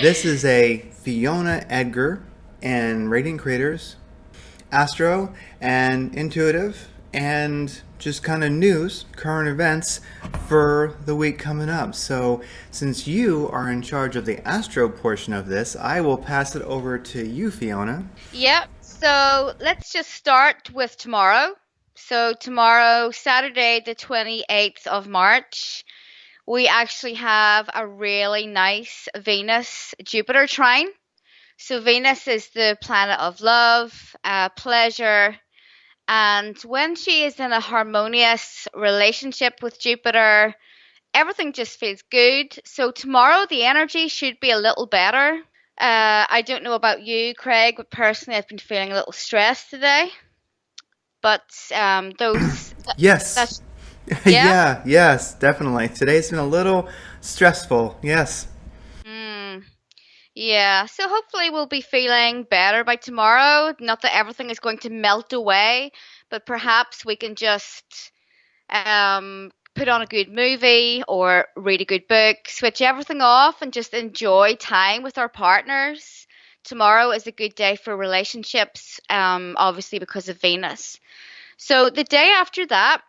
This is a Fiona Edgar and Radiant Creators, Astro and Intuitive, and just kind of news, current events for the week coming up. So, since you are in charge of the Astro portion of this, I will pass it over to you, Fiona. Yep. So let's just start with tomorrow. So tomorrow, Saturday, the 28th of March, we actually have a really nice Venus Jupiter trine. So Venus is the planet of love, pleasure, and when she is in a harmonious relationship with Jupiter, everything just feels good. So tomorrow the energy should be a little better. I don't know about you, Craig, but personally I've been feeling a little stressed today. But Yes. that's yeah. Yeah, yes, definitely. Today's been a little stressful. Yes. Mm, yeah. So hopefully we'll be feeling better by tomorrow. Not that everything is going to melt away, but perhaps we can just put on a good movie or read a good book, switch everything off, and just enjoy time with our partners. Tomorrow is a good day for relationships, obviously because of Venus. So the day after that,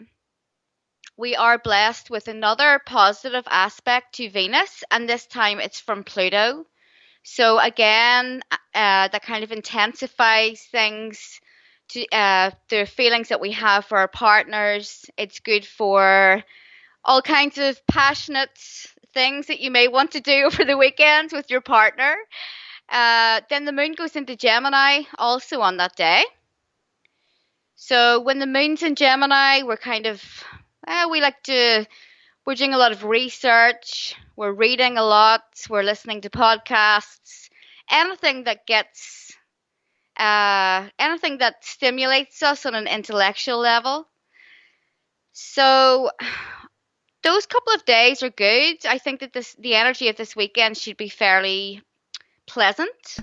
we are blessed with another positive aspect to Venus, and this time it's from Pluto. So again, that kind of intensifies things to the feelings that we have for our partners. It's good for all kinds of passionate things that you may want to do over the weekend with your partner. Then the moon goes into Gemini also on that day. So when the moon's in Gemini, we're kind of, we like to, we're doing a lot of research, we're reading a lot, we're listening to podcasts, anything that gets, anything that stimulates us on an intellectual level. So those couple of days are good. I think that the energy of this weekend should be fairly pleasant.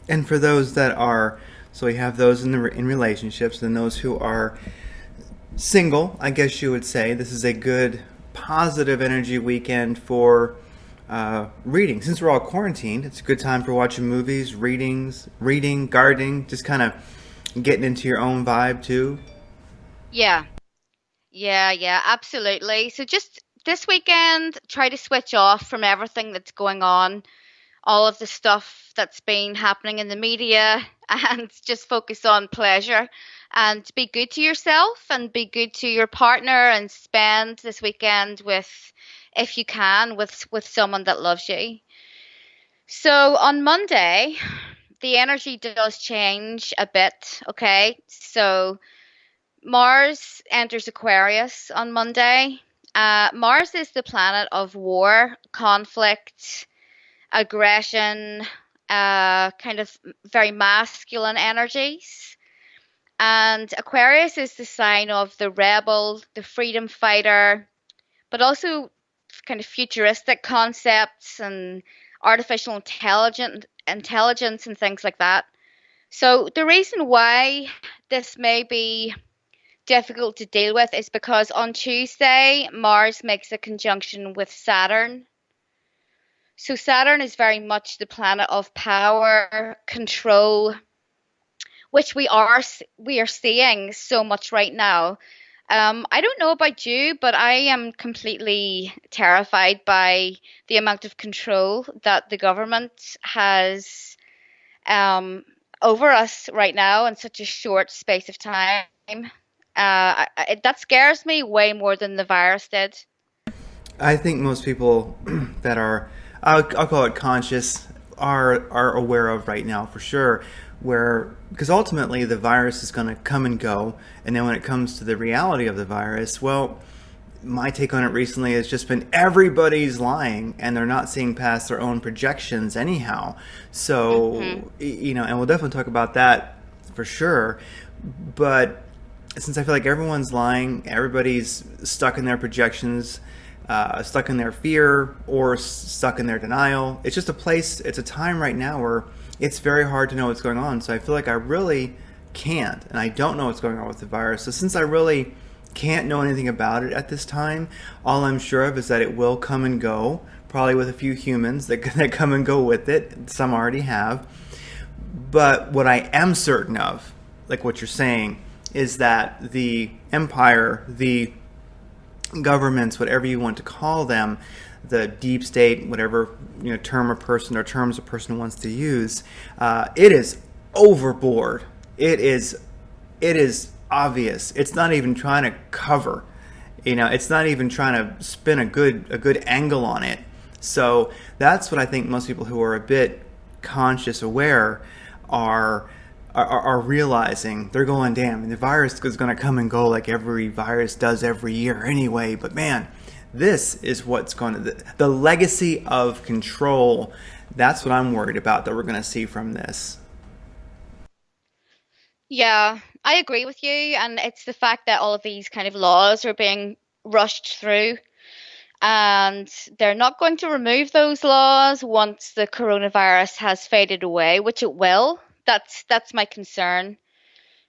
And for those that are, so we have those in relationships, and those who are single, I guess you would say this is a good positive energy weekend for reading. Since we're all quarantined, it's a good time for watching movies, reading, gardening, just kind of getting into your own vibe too. Yeah, yeah, absolutely. So just this weekend, try to switch off from everything that's going on, all of the stuff that's been happening in the media, and just focus on pleasure and be good to yourself and be good to your partner and spend this weekend with, if you can, with someone that loves you. So on Monday, the energy does change a bit, okay? So Mars enters Aquarius on Monday. Mars is the planet of war, conflict, aggression, kind of very masculine energies. And Aquarius is the sign of the rebel, the freedom fighter, but also kind of futuristic concepts and intelligence and things like that. So the reason why this may be difficult to deal with is because on Tuesday, Mars makes a conjunction with Saturn. So Saturn is very much the planet of power, control, which we are seeing so much right now. I don't know about you, but I am completely terrified by the amount of control that the government has um, over us right now in such a short space of time. That scares me way more than the virus did. I think most people that are, I'll call it conscious, are aware of right now for sure. Where because ultimately the virus is going to come and go, and then when it comes to the reality of the virus, well, my take on it recently has just been everybody's lying and they're not seeing past their own projections anyhow. Hmm. So, and we'll definitely talk about that for sure. But since I feel like everyone's lying, everybody's stuck in their projections, stuck in their fear, or stuck in their denial. It's just a place, it's a time right now where it's very hard to know what's going on. So I feel like I really can't, and I don't know what's going on with the virus. So since I really can't know anything about it at this time, all I'm sure of is that it will come and go, probably with a few humans that, that come and go with it. Some already have. But what I am certain of, like what you're saying, is that the empire, the governments, whatever you want to call them, the deep state, whatever term a person or terms a person wants to use, it is overboard. It is obvious. It's not even trying to cover. It's not even trying to spin a good angle on it. So that's what I think most people who are a bit conscious aware are are realizing. They're going, damn, the virus is going to come and go like every virus does every year anyway. But man, this is what's going to, the legacy of control. That's what I'm worried about that we're going to see from this. Yeah, I agree with you. And it's the fact that all of these kind of laws are being rushed through, and they're not going to remove those laws once the coronavirus has faded away, which it will. That's my concern.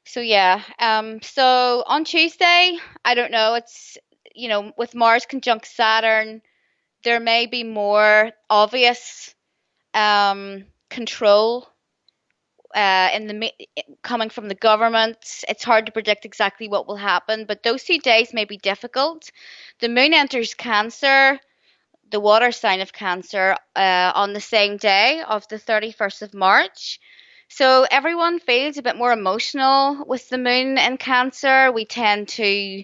So yeah, so on Tuesday, I don't know, it's with Mars conjunct Saturn, there may be more obvious control in coming from the government. It's hard to predict exactly what will happen, but those 2 days may be difficult. The moon enters Cancer, the water sign of Cancer, on the same day of the 31st of March. So everyone feels a bit more emotional with the moon in Cancer. We tend to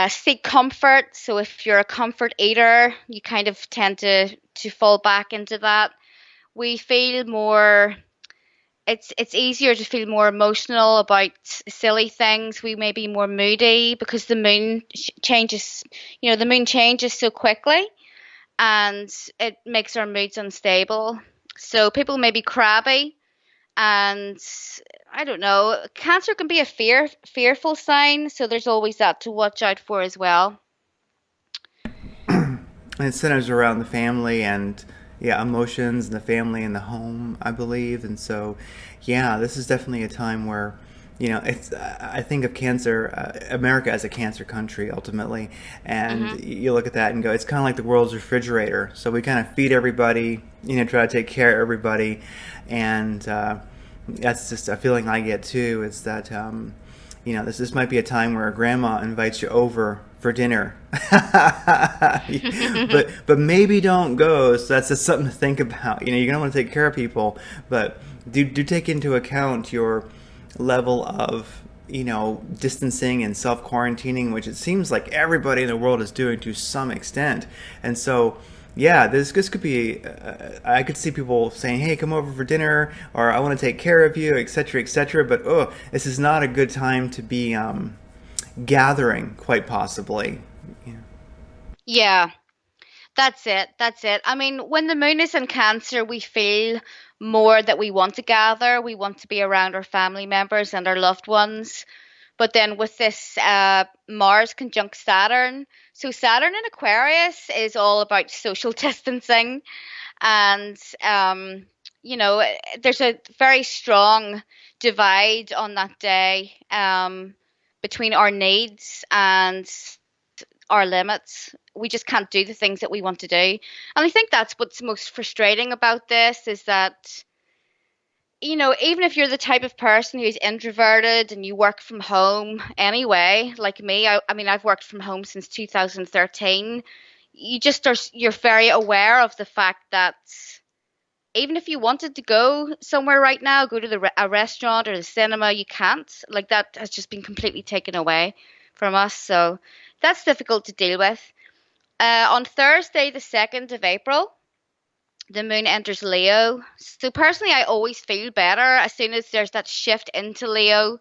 seek comfort. So if you're a comfort eater, you kind of tend to fall back into that. We feel more. It's easier to feel more emotional about silly things. We may be more moody because the moon changes. The moon changes so quickly, and it makes our moods unstable. So people may be crabby, and I don't know. Cancer can be a fearful sign, so there's always that to watch out for as well. And it centers around the family and yeah, emotions and the family and the home, I believe. And so, yeah, this is definitely a time where, it's. I think of cancer, America as a cancer country ultimately, and Hmm. you look at that and go, it's kind of like the world's refrigerator. So we kind of feed everybody, try to take care of everybody, and that's just a feeling I get too. Is that this might be a time where a grandma invites you over for dinner, but maybe don't go. So that's just something to think about. You're gonna want to take care of people, but do take into account your level of distancing and self quarantining, which it seems like everybody in the world is doing to some extent, and so. Yeah, this could be. I could see people saying, "Hey, come over for dinner," or "I want to take care of you," etc., etc. But oh, this is not a good time to be gathering, quite possibly. Yeah. Yeah, that's it. That's it. I mean, when the moon is in Cancer, we feel more that we want to gather, we want to be around our family members and our loved ones. But then with this Mars conjunct Saturn, so Saturn in Aquarius is all about social distancing, and there's a very strong divide on that day between our needs and our limits. We just can't do the things that we want to do. And I think that's what's most frustrating about this is that, even if you're the type of person who's introverted and you work from home anyway, like me, I mean, I've worked from home since 2013. You're very aware of the fact that even if you wanted to go somewhere right now, go to a restaurant or the cinema, you can't. Like that has just been completely taken away from us. So that's difficult to deal with. On Thursday, the 2nd of April, the moon enters Leo. So personally, I always feel better as soon as there's that shift into Leo.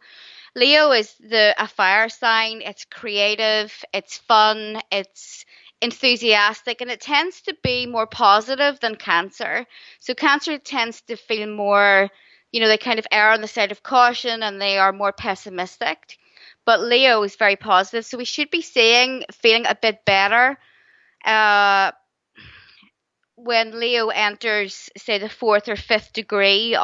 Leo is a fire sign. It's creative, it's fun, it's enthusiastic, and it tends to be more positive than Cancer. So Cancer tends to feel more, they kind of err on the side of caution and they are more pessimistic. But Leo is very positive, so we should be feeling a bit better uh, when Leo enters, say, the fourth or fifth degree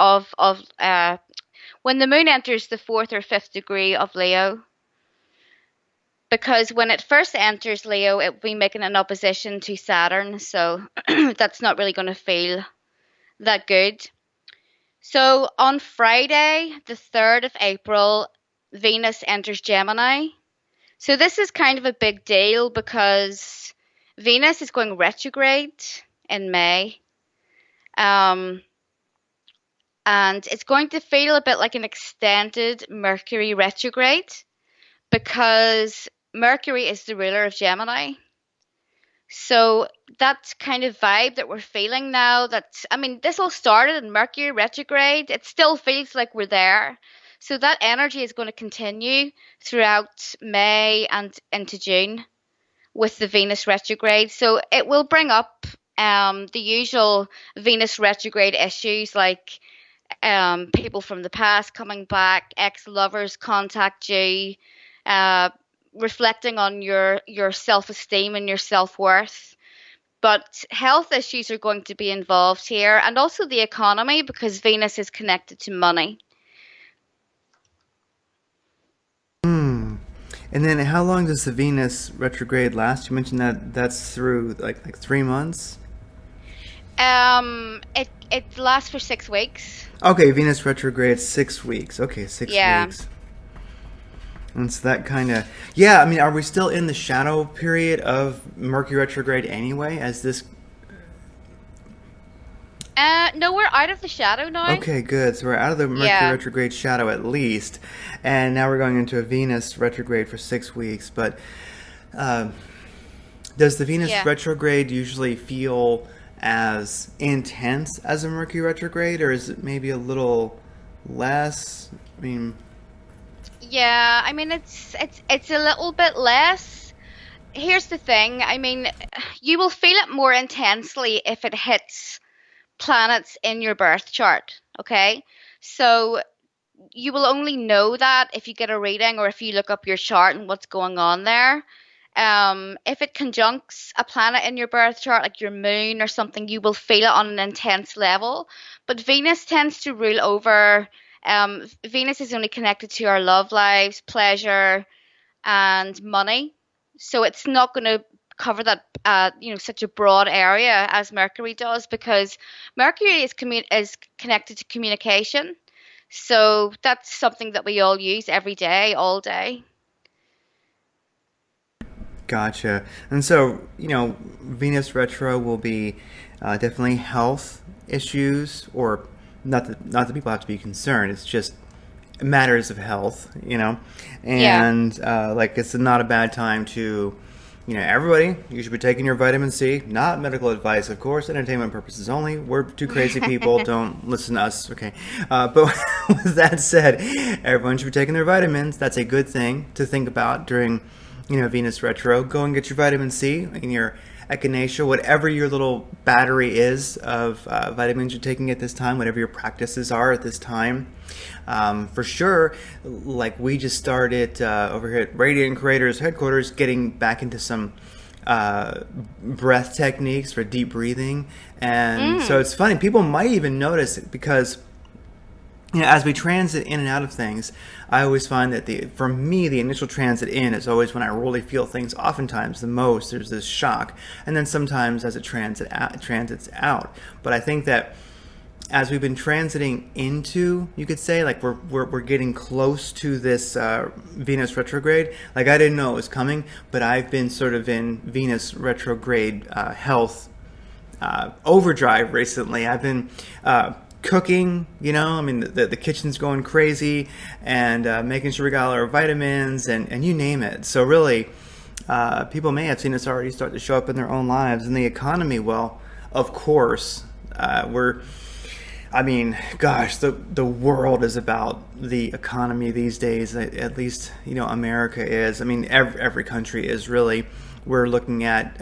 when the moon enters the fourth or fifth degree of Leo. because when it first enters Leo, it will be making an opposition to Saturn. So that's not really going to feel that good. So on Friday, the 3rd of April, Venus enters Gemini. So this is kind of a big deal because Venus is going retrograde in May. Um, and it's going to feel a bit like an extended Mercury retrograde because Mercury is the ruler of Gemini. So that kind of vibe that we're feeling now, I mean, this all started in Mercury retrograde. It still feels like we're there. So that energy is going to continue throughout May and into June with the Venus retrograde. So it will bring up the usual Venus retrograde issues like people from the past coming back, ex-lovers contact you, uh, reflecting on your self-esteem and your self-worth. But health issues are going to be involved here, and also the economy because Venus is connected to money. Hmm. And then how long does the Venus retrograde last? You mentioned that that's through like 3 months. It lasts for 6 weeks. Okay, Venus retrograde 6 weeks. Okay, six Yeah. weeks. And so that kind of, yeah, I mean, are we still in the shadow period of Mercury retrograde anyway, as this? No, we're out of the shadow now. Okay, good. So we're out of the Mercury Yeah. retrograde shadow at least, and now we're going into a Venus retrograde for 6 weeks. But uh, does the Venus Yeah. retrograde usually feel as intense as a Mercury retrograde, or is it maybe a little less? I mean, Yeah, I mean it's a little bit less. Here's the thing. I mean, you will feel it more intensely if it hits planets in your birth chart, okay? So you will only know that if you get a reading or if you look up your chart and what's going on there. If it conjuncts a planet in your birth chart, like your moon or something, you will feel it on an intense level. But Venus tends to rule over. Venus is only connected to our love lives, pleasure, and money. So it's not going to cover that, such a broad area as Mercury does because Mercury is connected to communication. So that's something that we all use every day, all day. gotcha. And so, Venus retro will be definitely health issues, or not that people have to be concerned. It's just matters of health. Yeah. And like it's not a bad time to, everybody, you should be taking your vitamin C. Not medical advice, of course, entertainment purposes only. We're two crazy people. Don't listen to us, okay? But with that said, everyone should be taking their vitamins. That's a good thing to think about during, Venus retro. Go and get your vitamin C in your echinacea, whatever your little battery is of vitamins you're taking at this time, whatever your practices are at this time. For sure, like we just started over here at Radiant Creators headquarters, getting back into some breath techniques for deep breathing. And so it's funny, people might even notice it because as we transit in and out of things, I always find that for me, the initial transit in is always when I really feel things. Oftentimes, the most, there's this shock, and then sometimes as it transits out. But I think that as we've been transiting into, you could say, like we're getting close to this Venus retrograde. Like I didn't know it was coming, but I've been sort of in Venus retrograde health overdrive recently. I've been cooking, I mean, the kitchen's going crazy, and making sure we got all our vitamins and you name it. So really, people may have seen us already start to show up in their own lives. And the economy, well, of course, gosh, the world is about the economy these days. At least, America is. I mean, every country is really. We're looking at,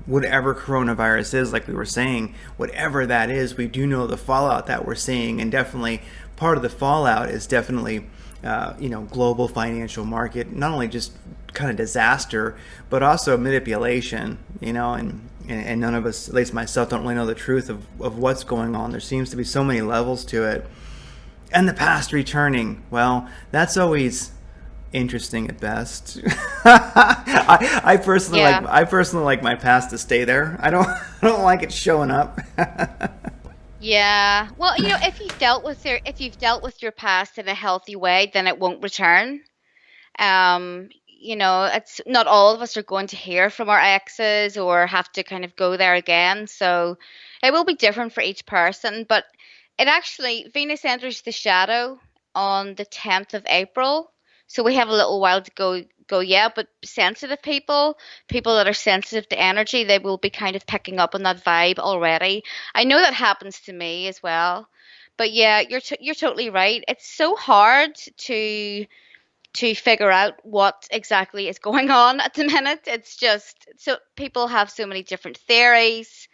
whatever coronavirus is, like we were saying, whatever that is, we do know the fallout that we're seeing. And definitely part of the fallout is definitely, global financial market, not only just kind of disaster, but also manipulation, and none of us, at least myself, don't really know the truth of what's going on. There seems to be so many levels to it. And the past returning, well, that's always interesting at best. I personally Yeah. like my past to stay there. I don't like it showing up. Yeah. Well, if you've dealt with your past in a healthy way, then it won't return. It's not all of us are going to hear from our exes or have to kind of go there again. So it will be different for each person. But it actually, Venus enters the shadow on the 10th of April. So we have a little while to go, yeah, but sensitive people that are sensitive to energy, they will be kind of picking up on that vibe already. I know that happens to me as well. But yeah, you're totally right. It's so hard to figure out what exactly is going on at the minute. It's just so people have so many different theories.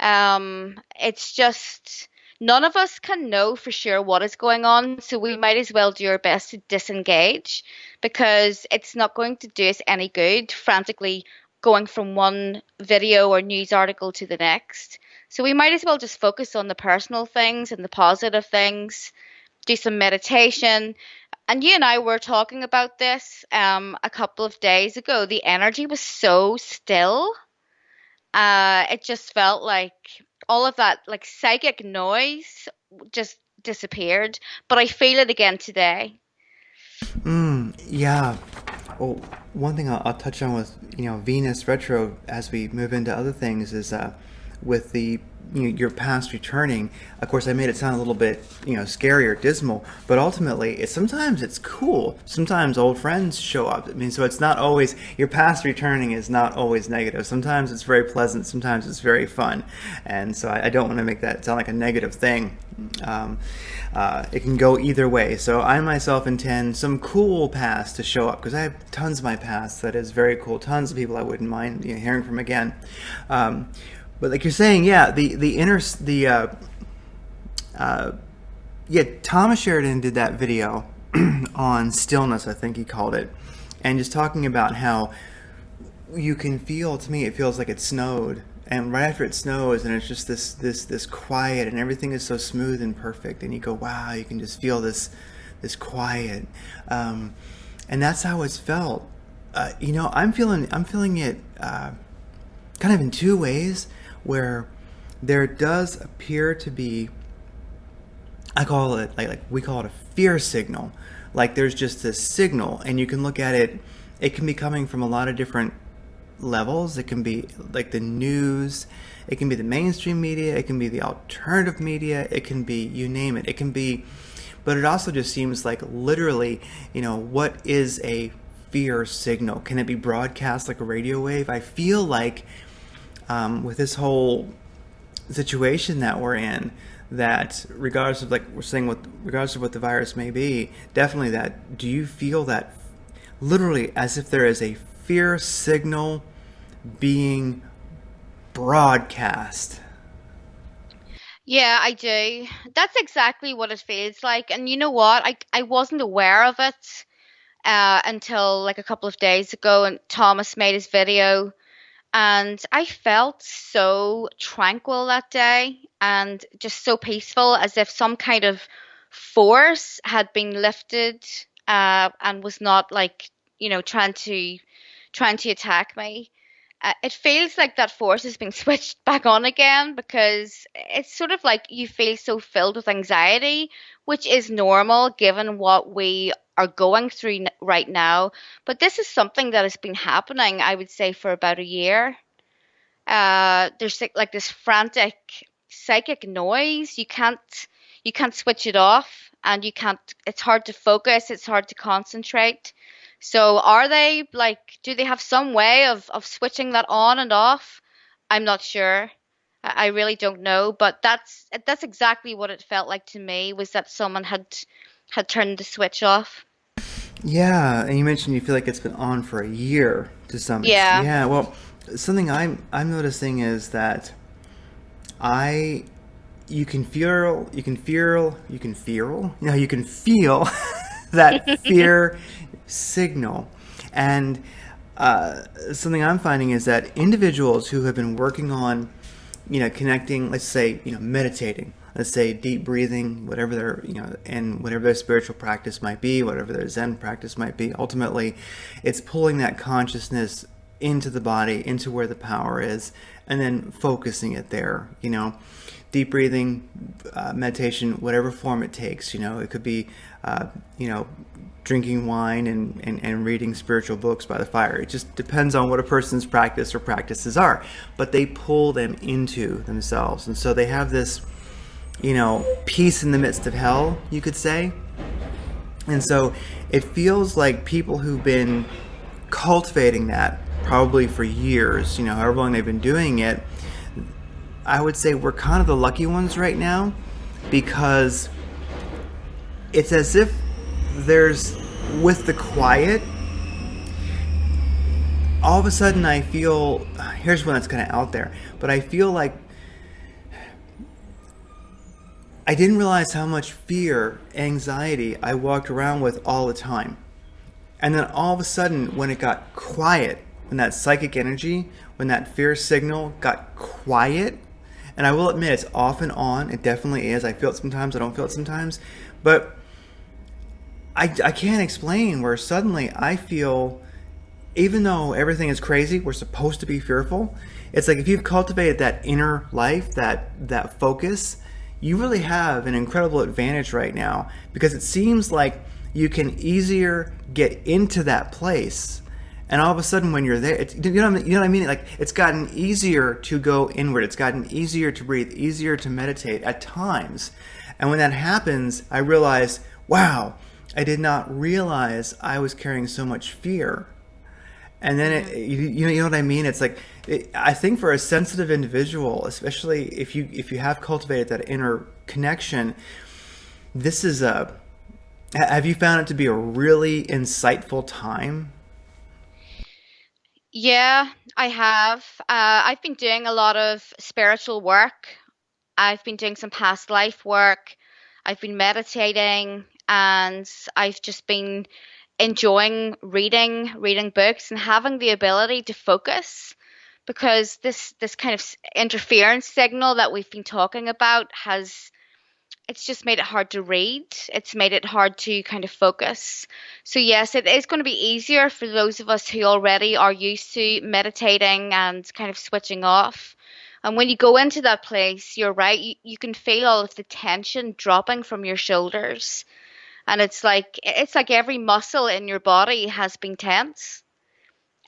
It's just none of us can know for sure what is going on, so we might as well do our best to disengage because it's not going to do us any good frantically going from one video or news article to the next. So we might as well just focus on the personal things and the positive things, do some meditation, and you and I were talking about this a couple of days ago. The energy was so still. It just felt like all of that like psychic noise just disappeared. But I feel it again today. Yeah. Well, one thing I'll touch on with Venus retro as we move into other things is with the your past returning. Of course, I made it sound a little bit scary or dismal, but ultimately, sometimes it's cool. Sometimes old friends show up. I mean, so it's not always your past returning is not always negative. Sometimes it's very pleasant. Sometimes it's very fun, and so I don't want to make that sound like a negative thing. It can go either way. So I myself intend some cool past to show up because I have tons of my past that is very cool. Tons of people I wouldn't mind hearing from again. But like you're saying, yeah, yeah, Thomas Sheridan did that video on stillness, I think he called it, and just talking about how you can feel. To me, it feels like it snowed, and right after it snows, and it's just this quiet, and everything is so smooth and perfect, and you go, wow, you can just feel this quiet, and that's how it's felt. I'm feeling it kind of in two ways, where there does appear to be, I call it like we call it a fear signal. Like there's just this signal, and you can look at it. It can be coming from a lot of different levels. It can be like the news. It can be the mainstream media. It can be the alternative media. It can be, you name it. It can be, but it also just seems like literally, what is a fear signal? Can it be broadcast like a radio wave? I feel like with this whole situation that we're in, that regardless of, like we're saying, regardless of what the virus may be, definitely that, do you feel that literally as if there is a fear signal being broadcast? Yeah, I do. That's exactly what it feels like. And you know what? I wasn't aware of it until like a couple of days ago, and Thomas made his video. And I felt so tranquil that day and just so peaceful, as if some kind of force had been lifted and was not like, trying to attack me. It feels like that force is being switched back on again because it's sort of like you feel so filled with anxiety, which is normal given what we are going through right now. But this is something that has been happening, I would say, for about a year. There's like this frantic psychic noise. You can't switch it off, and you can't. It's hard to focus. It's hard to concentrate. So are they like? Do they have some way of switching that on and off? I'm not sure. I really don't know. But that's exactly what it felt like to me. Was that someone had turned the switch off? Yeah, and you mentioned you feel like it's been on for a year to some extent. Yeah. Yeah, well, something I'm noticing is that I you can feel that fear signal. And something I'm finding is that individuals who have been working on, connecting, let's say, meditating, let's say deep breathing, whatever their, and whatever their spiritual practice might be, whatever their Zen practice might be, ultimately it's pulling that consciousness into the body, into where the power is, and then focusing it there. Deep breathing, meditation, whatever form it takes. It could be, drinking wine and reading spiritual books by the fire. It just depends on what a person's practice or practices are. But they pull them into themselves. And so they have this, peace in the midst of hell, you could say. And so it feels like people who've been cultivating that probably for years, however long they've been doing it, I would say we're kind of the lucky ones right now, because it's as if there's, with the quiet, all of a sudden I feel, here's one that's kind of out there, but I feel like I didn't realize how much fear, anxiety I walked around with all the time. And then all of a sudden, when it got quiet, when that psychic energy, when that fear signal got quiet, and I will admit it's off and on, it definitely is. I feel it sometimes, I don't feel it sometimes. But I can't explain where suddenly I feel, even though everything is crazy, we're supposed to be fearful. It's like if you've cultivated that inner life, that focus, you really have an incredible advantage right now, because it seems like you can easier get into that place. And all of a sudden when you're there, you know what I mean? Like, it's gotten easier to go inward. It's gotten easier to breathe, easier to meditate at times. And when that happens, I realize, wow, I did not realize I was carrying so much fear. And then you know what I mean? It's like, I think for a sensitive individual, especially if you have cultivated that inner connection, this is have you found it to be a really insightful time? Yeah, I have. I've been doing a lot of spiritual work. I've been doing some past life work. I've been meditating, and I've just been enjoying reading books and having the ability to focus, because this kind of interference signal that we've been talking about has, it's just made it hard to read. It's made it hard to kind of focus. So yes, it is going to be easier for those of us who already are used to meditating and kind of switching off. And when you go into that place, you're right, you can feel all of the tension dropping from your shoulders. And it's like every muscle in your body has been tense.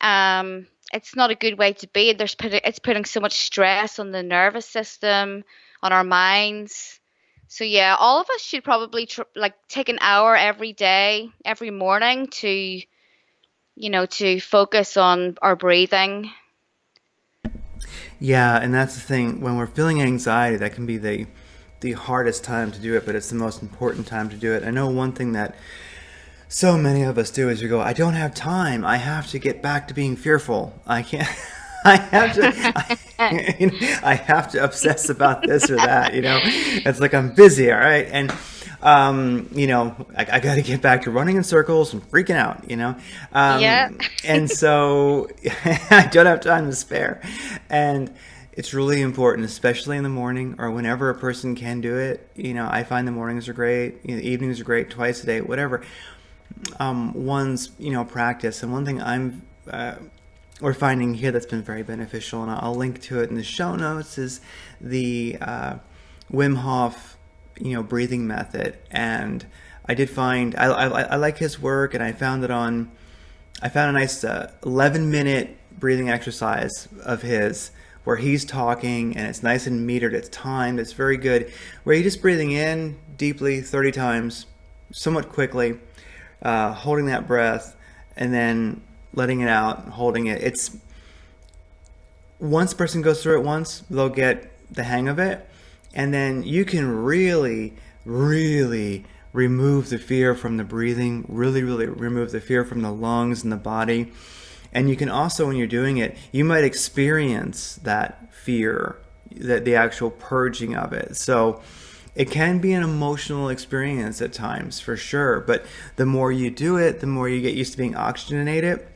It's not a good way to be. It's putting so much stress on the nervous system, on our minds. So yeah, all of us should probably like take an hour every day, every morning to focus on our breathing. Yeah, and that's the thing. When we're feeling anxiety, that can be the hardest time to do it, but it's the most important time to do it. I know one thing that so many of us do is we go, I don't have time. I have to get back to being fearful. I can't. I have to. I have to obsess about this or that. It's like I'm busy. All right, and I got to get back to running in circles and freaking out. Yeah. And so I don't have time to spare, and it's really important, especially in the morning or whenever a person can do it. I find the mornings are great. The evenings are great, twice a day, whatever. One's practice, and one thing we're finding here that's been very beneficial, and I'll link to it in the show notes, is the Wim Hof breathing method. And I did find I like his work, and I found a nice 11-minute breathing exercise of his where he's talking, and it's nice and metered, it's timed, it's very good, where you're just breathing in deeply 30 times somewhat quickly, holding that breath, and then letting it out, holding it. It's, once a person goes through it once, they'll get the hang of it, and then you can really, really remove the fear from the breathing, really, really remove the fear from the lungs and the body. And you can also, when you're doing it, you might experience that fear, that the actual purging of it. So it can be an emotional experience at times, for sure. But the more you do it, the more you get used to being oxygenated,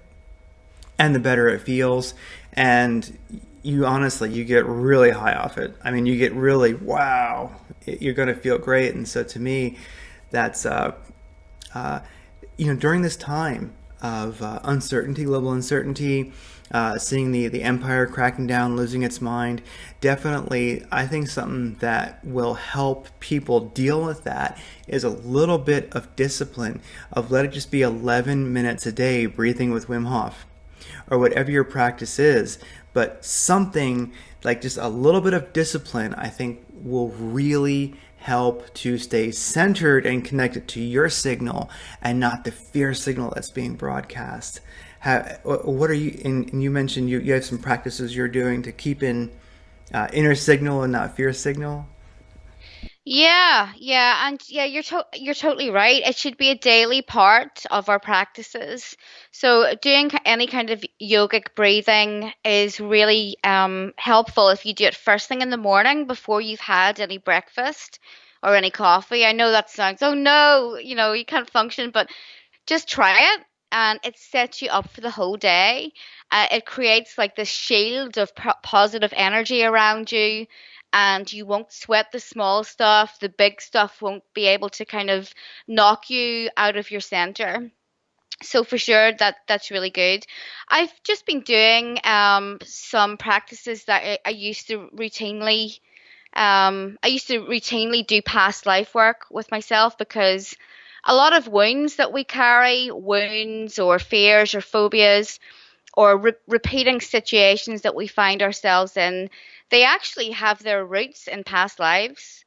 and the better it feels. And you honestly, you get really high off it. I mean, you get really, wow, you're going to feel great. And so to me, that's, uh, during this time of uncertainty, global uncertainty, seeing the empire cracking down, losing its mind, definitely, I think something that will help people deal with that is a little bit of discipline, of let it just be 11 minutes a day breathing with Wim Hof, or whatever your practice is. But something like just a little bit of discipline, I think, will really help to stay centered and connected to your signal and not the fear signal that's being broadcast. What are you, and you mentioned you have some practices you're doing to keep in inner signal and not fear signal? Yeah, yeah, and yeah, you're totally right. It should be a daily part of our practices. So doing any kind of yogic breathing is really helpful if you do it first thing in the morning before you've had any breakfast or any coffee. I know that sounds, oh no, you can't function, but just try it, and it sets you up for the whole day. It creates like this shield of positive energy around you, and you won't sweat the small stuff. The big stuff won't be able to kind of knock you out of your center. So for sure that's really good. I've just been doing some practices that I used to routinely do past life work with myself, because a lot of wounds that we carry, wounds or fears or phobias or repeating situations that we find ourselves in, they actually have their roots in past lives.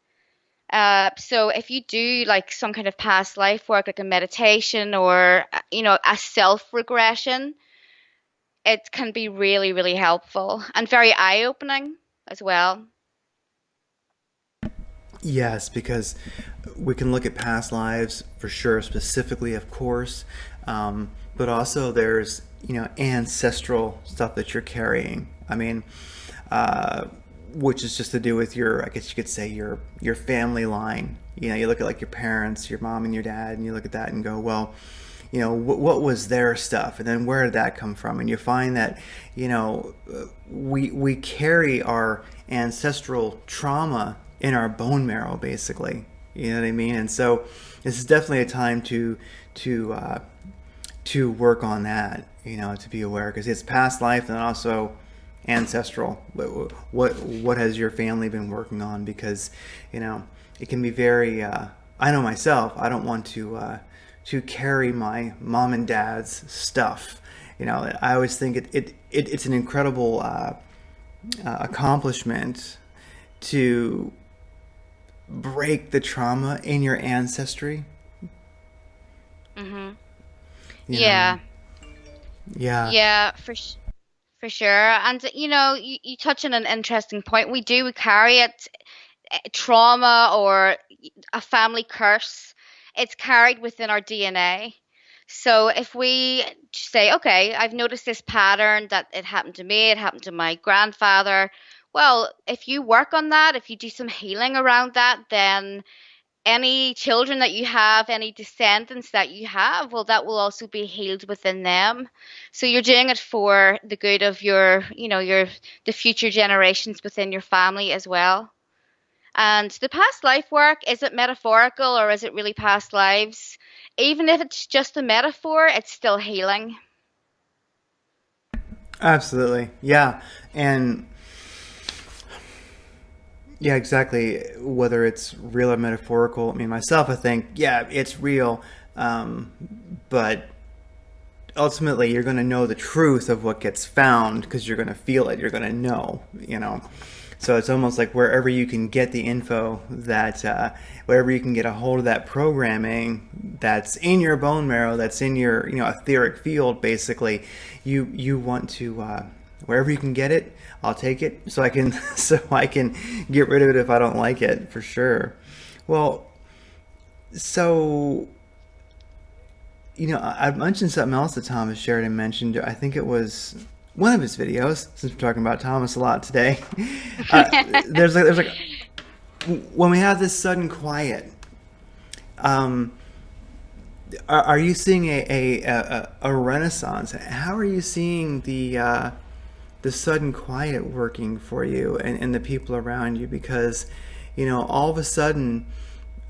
So if you do like some kind of past life work, like a meditation or a self regression, it can be really, really helpful and very eye opening as well. Yes, because we can look at past lives for sure, specifically, of course, but also there's ancestral stuff that you're carrying. I mean, uh, which is just to do with your, I guess you could say your family line. You look at like your parents, your mom and your dad, and you look at that and go, well, what was their stuff, and then where did that come from? And you find that we carry our ancestral trauma in our bone marrow, basically. You know what I mean? And so this is definitely a time to to work on that. To be aware, because it's past life and also ancestral. What has your family been working on? Because it can be very. I know myself. I don't want to carry my mom and dad's stuff. I always think it's an incredible accomplishment to break the trauma in your ancestry. Hmm. You know, Yeah, yeah, yeah, for sure. And you touch on an interesting point. We carry it, trauma or a family curse. It's carried within our DNA. So if we say, okay, I've noticed this pattern that it happened to me, it happened to my grandfather. Well, if you work on that, if you do some healing around that, then any children that you have, any descendants that you have, well, that will also be healed within them. So you're doing it for the good of the future generations within your family as well. And the past life work, is it metaphorical or is it really past lives? Even if it's just a metaphor, it's still healing. absolutely, yeah, and yeah, exactly. Whether it's real or metaphorical, I mean, myself, I think, yeah, it's real, um, but ultimately, you're going to know the truth of what gets found because you're going to feel it. You're going to know. So it's almost like wherever you can get the info that, wherever you can get a hold of that programming that's in your bone marrow, that's in your, etheric field, basically, you want to, wherever you can get it, I'll take it so I can, so I can get rid of it if I don't like it, for sure. Well, so I mentioned something else that Thomas Sheridan mentioned. I think it was one of his videos, since we're talking about Thomas a lot today. There's like when we have this sudden quiet. Um, are you seeing a renaissance? How are you seeing the sudden quiet working for you and the people around you, because all of a sudden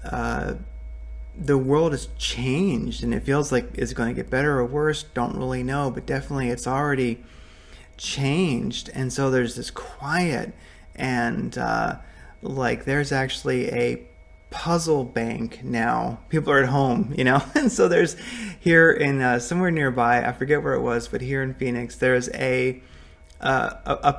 the world has changed, and it feels like it's going to get better or worse. Don't really know, but definitely it's already changed. And so there's this quiet, and like there's actually a puzzle bank now. People are at home, and so there's here in somewhere nearby, I forget where it was, but here in Phoenix, there's a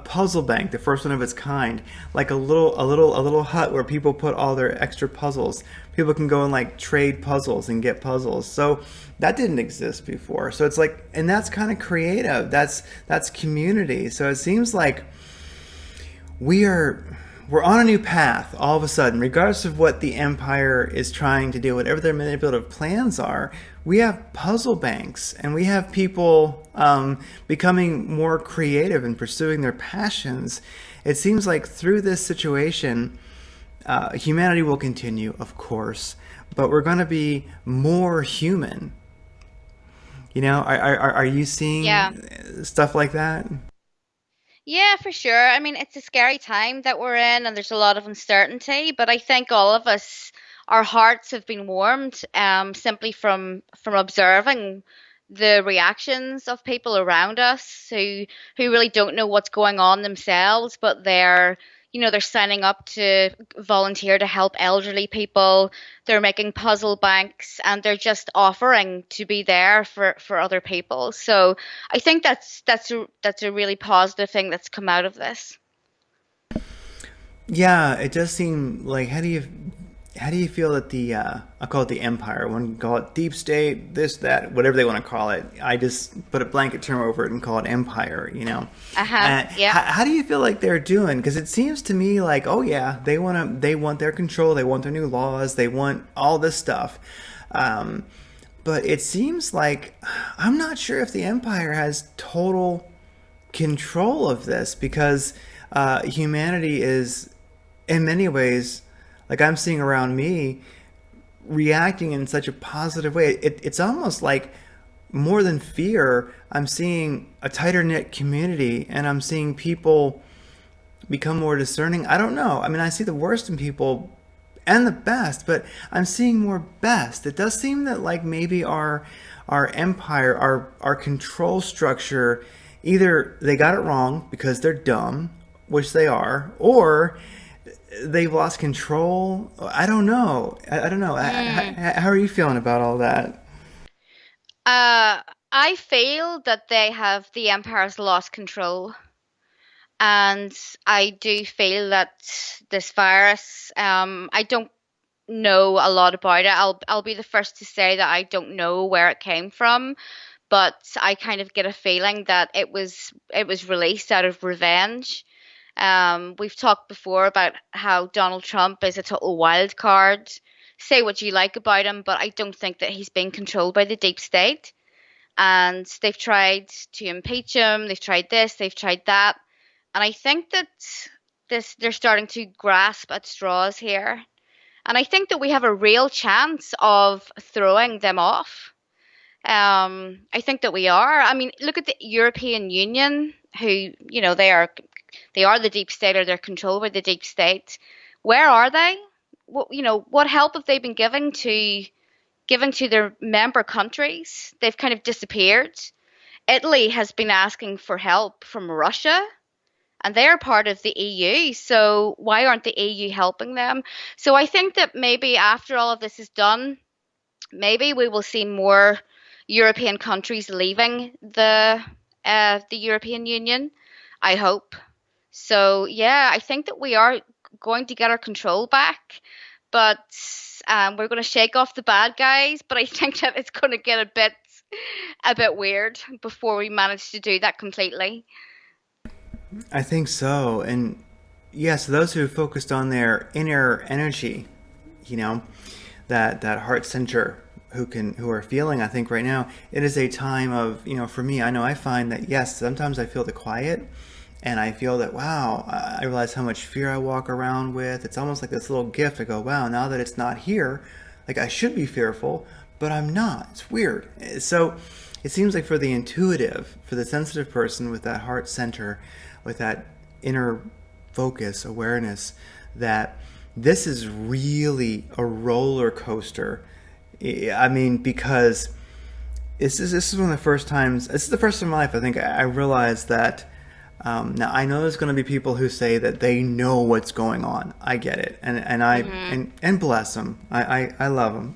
puzzle bank, the first one of its kind, like a little hut where people put all their extra puzzles. People can go and like trade puzzles and get puzzles. So that didn't exist before. So it's like, and that's kind of creative. That's community. So it seems like we're on a new path all of a sudden, regardless of what the empire is trying to do, whatever their manipulative plans are. We have puzzle banks, and we have people becoming more creative and pursuing their passions. It seems like through this situation, humanity will continue, of course, but we're going to be more human. Are you seeing Yeah. stuff like that? Yeah, for sure. I mean, it's a scary time that we're in, and there's a lot of uncertainty. But I think all of us, our hearts have been warmed, simply from observing the reactions of people around us who really don't know what's going on themselves, but they're signing up to volunteer to help elderly people. They're making puzzle banks, and they're just offering to be there for other people. So I think that's a really positive thing that's come out of this. Yeah, it does seem like, how do you feel that the I call it the empire? One can call it deep state, this, that, whatever they want to call it. I just put a blanket term over it and call it empire. Uh-huh. Yeah. How do you feel like they're doing? Because it seems to me like, oh yeah, they want their control, they want their new laws, they want all this stuff. But it seems like I'm not sure if the empire has total control of this, because humanity is in many ways, like I'm seeing around me, reacting in such a positive way. It's almost like more than fear, I'm seeing a tighter knit community, and I'm seeing people become more discerning. I don't know. I mean, I see the worst in people and the best, but I'm seeing more best. It does seem that like maybe our empire, our control structure, either they got it wrong because they're dumb, which they are, or they've lost control. I don't know. I don't know. Mm. How are you feeling about all that? I feel that the empire's lost control, and I do feel that this virus. I don't know a lot about it. I'll be the first to say that I don't know where it came from, but I kind of get a feeling that it was released out of revenge. We've talked before about how Donald Trump is a total wild card. Say what you like about him, but I don't think that he's being controlled by the deep state. And they've tried to impeach him, they've tried this, they've tried that. And I think that they're starting to grasp at straws here. And I think that we have a real chance of throwing them off. I think that we are. I mean, look at the European Union, who, they are the deep state, or they're controlled by the deep state. Where are they? What help have they been giving to their member countries? They've kind of disappeared. Italy has been asking for help from Russia, and they're part of the EU. So why aren't the EU helping them? So I think that maybe after all of this is done, maybe we will see more European countries leaving the European Union. I hope. So yeah, I think that we are going to get our control back, but we're going to shake off the bad guys. But I think that it's going to get a bit weird before we manage to do that completely. I think so. And yes, those who focused on their inner energy, you know, that heart center, who are feeling, I think right now it is a time of, for me, I know I find that yes, sometimes I feel the quiet, and I feel that, wow, I realize how much fear I walk around with. It's almost like this little gift. I go, wow, now that it's not here, like I should be fearful, but I'm not. It's weird. So it seems like for the intuitive, for the sensitive person with that heart center, with that inner focus, awareness, that this is really a roller coaster. I mean, because this is one of the first times. This is the first time in my life I think I realized that. Now I know there's going to be people who say that they know what's going on. I get it, Hmm. and bless them. I love them.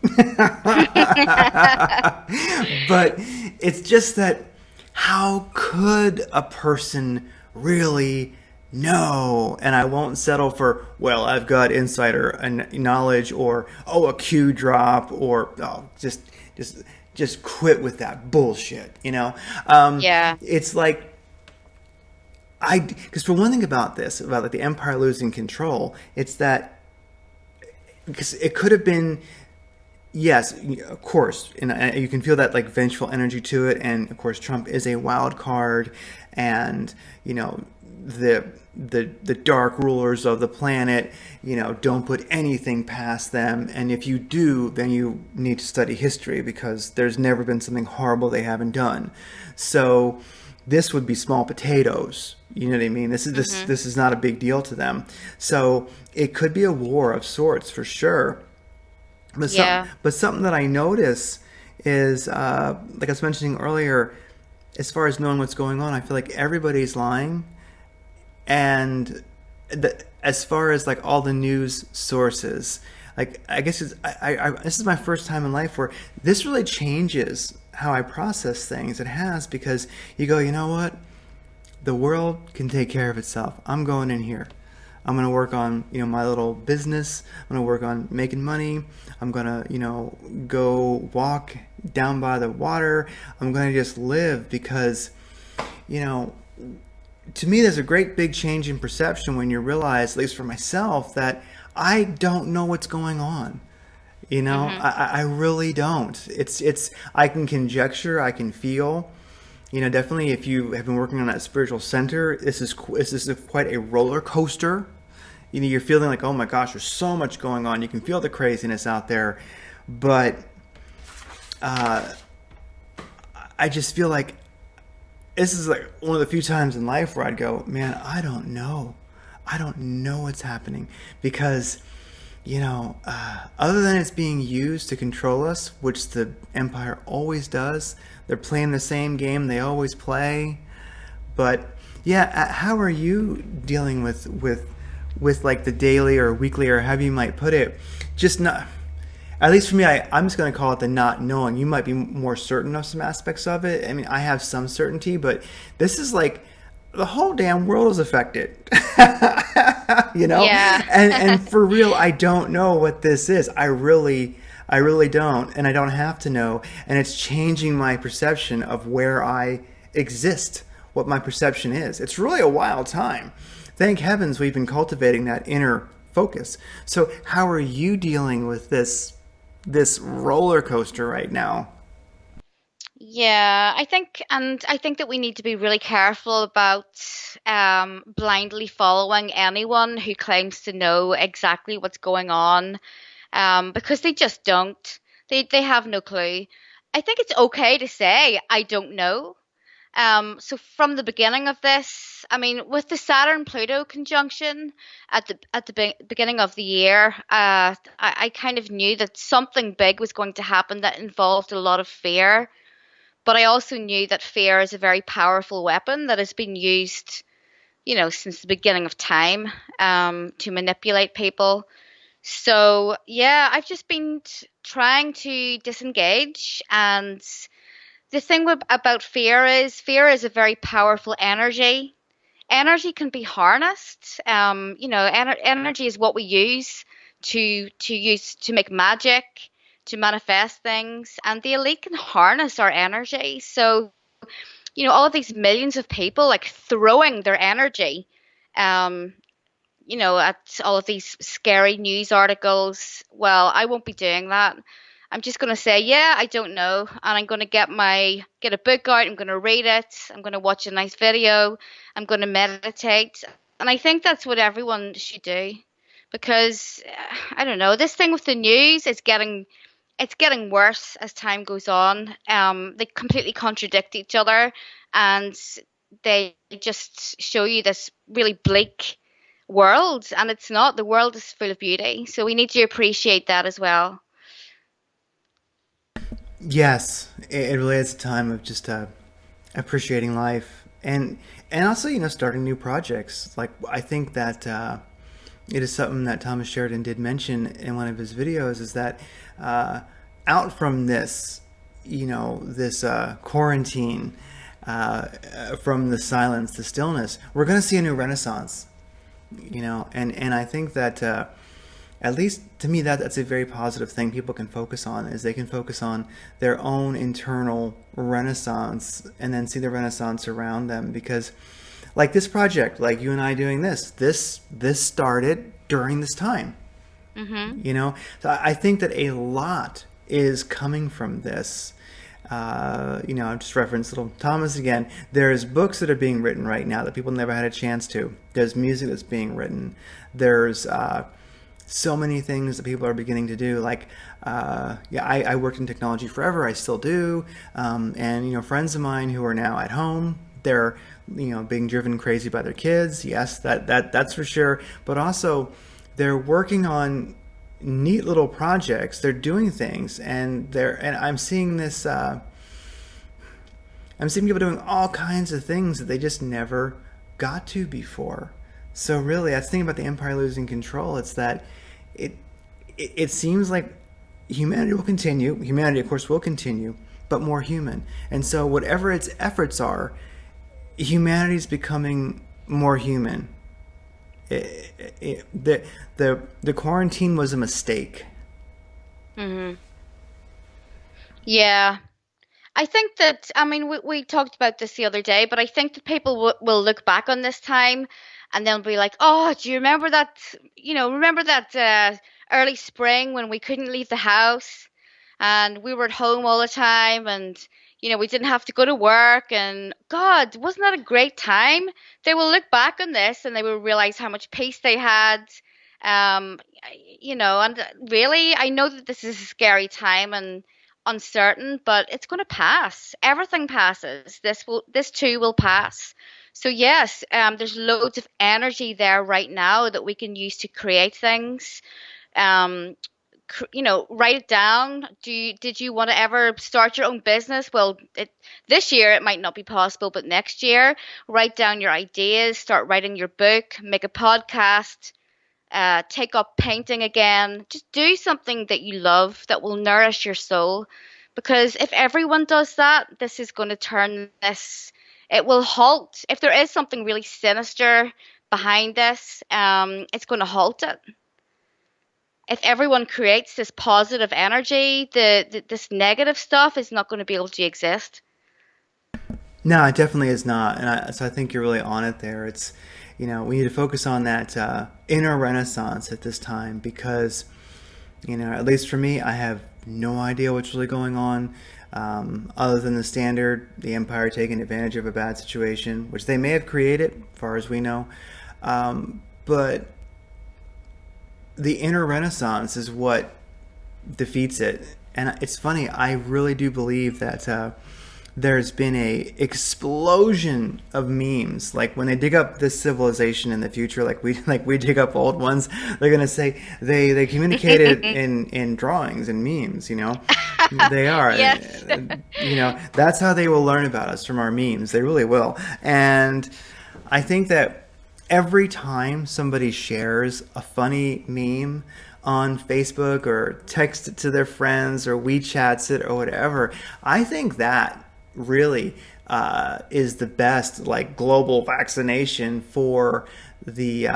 But it's just that how could a person really know? And I won't settle for, well, I've got insider and knowledge, or oh, a Q drop, or oh, just just quit with that bullshit. Yeah. It's like because for one thing about this, about like the empire losing control, it's that because it could have been, yes, of course, and you can feel that like vengeful energy to it, and of course Trump is a wild card, and the dark rulers of the planet, don't put anything past them, and if you do, then you need to study history because there's never been something horrible they haven't done. So this would be small potatoes. You know what I mean? Hmm. This is not a big deal to them. So it could be a war of sorts for sure. Yeah. But something that I notice is, like I was mentioning earlier, as far as knowing what's going on, I feel like everybody's lying, and as far as like all the news sources, like I guess this is my first time in life where this really changes how I process things. It has, because you go, you know what? The world can take care of itself. I'm going in here. I'm going to work on, my little business. I'm going to work on making money. I'm going to, go walk down by the water. I'm going to just live because, you know, to me, there's a great big change in perception when you realize, at least for myself, that I don't know what's going on. Hmm. I really don't. It's I can conjecture, I can feel. Definitely if you have been working on that spiritual center, this is quite a roller coaster. You're feeling like, oh my gosh, there's so much going on. You can feel the craziness out there, but I just feel like this is like one of the few times in life where I'd go, man, I don't know. I don't know what's happening because, other than it's being used to control us, which the Empire always does, they're playing the same game they always play. But yeah, how are you dealing with like the daily or weekly or however you might put it? Just not. At least for me, I'm just going to call it the not knowing. You might be more certain of some aspects of it. I mean, I have some certainty, but this is like the whole damn world is affected. you know? Yeah. And for real, I don't know what this is. I really don't, and I don't have to know. And it's changing my perception of where I exist, what my perception is. It's really a wild time. Thank heavens we've been cultivating that inner focus. So how are you dealing with this roller coaster right now? Yeah, I think that we need to be really careful about blindly following anyone who claims to know exactly what's going on, because they just don't. They have no clue. I think it's okay to say I don't know. So from the beginning of this, I mean, with the Saturn Pluto conjunction at the beginning of the year, I kind of knew that something big was going to happen that involved a lot of fear. But I also knew that fear is a very powerful weapon that has been used, since the beginning of time, to manipulate people. So yeah, I've just been trying to disengage. And the thing about fear is a very powerful energy. Energy can be harnessed. Energy is what we use to make magic, to manifest things, and the elite can harness our energy. So, all of these millions of people like throwing their energy, um, at all of these scary news articles. Well, I won't be doing that. I'm just going to say, yeah, I don't know. And I'm going to get a book out. I'm going to read it. I'm going to watch a nice video. I'm going to meditate. And I think that's what everyone should do because I don't know, this thing with the news is getting it's getting worse as time goes on. They completely contradict each other, and they just show you this really bleak world, and it's not. The world is full of beauty, so we need to appreciate that as well. Yes, it really is a time of just appreciating life, and also starting new projects. Like I think that it is something that Thomas Sheridan did mention in one of his videos, is that uh, out from this, this quarantine, from the silence, the stillness, we're going to see a new renaissance. And I think that at least to me, that's a very positive thing people can focus on, is they can focus on their own internal renaissance and then see the renaissance around them. Because like this project, like you and I doing this started during this time. Hmm. So I think that a lot is coming from this. I just referenced little Thomas again. There's books that are being written right now that people never had a chance to. There's music that's being written. There's so many things that people are beginning to do. Like, I worked in technology forever. I still do. And friends of mine who are now at home, they're being driven crazy by their kids. Yes, that's for sure. But also, they're working on neat little projects. They're doing things, and I'm seeing this. I'm seeing people doing all kinds of things that they just never got to before. So really, that's the thing about the empire losing control. It's that it it seems like humanity will continue. Humanity, of course, will continue, but more human. And so, whatever its efforts are, humanity's becoming more human. The quarantine was a mistake. Hmm. Yeah. I think that, I mean, we talked about this the other day, but I think that people will look back on this time and they'll be like, oh, do you remember that, remember that early spring when we couldn't leave the house and we were at home all the time and, we didn't have to go to work and God, wasn't that a great time? They will look back on this and they will realize how much peace they had. And really, I know that this is a scary time and uncertain, but it's going to pass. Everything passes. This too will pass. So yes, there's loads of energy there right now that we can use to create things. Um, Write it down. Did you want to ever start your own business? Well, this year it might not be possible, but next year, write down your ideas, start writing your book, make a podcast, take up painting again. Just do something that you love that will nourish your soul. Because if everyone does that, this is going to turn this, it will halt. If there is something really sinister behind this, it's going to halt it. If everyone creates this positive energy, this negative stuff is not going to be able to exist. No, it definitely is not, and so I think you're really on it there. It's we need to focus on that inner renaissance at this time, because at least for me, I have no idea what's really going on, other than the standard, the empire taking advantage of a bad situation, which they may have created, as far as we know. But the inner renaissance is what defeats it. And it's funny, I really do believe that there's been a explosion of memes. Like when they dig up this civilization in the future, like we dig up old ones, they're gonna say they communicated in drawings and memes. They are. Yes. That's how they will learn about us, from our memes. They really will. And I think that every time somebody shares a funny meme on Facebook or texts it to their friends or WeChats it or whatever, I think that really is the best like global vaccination for the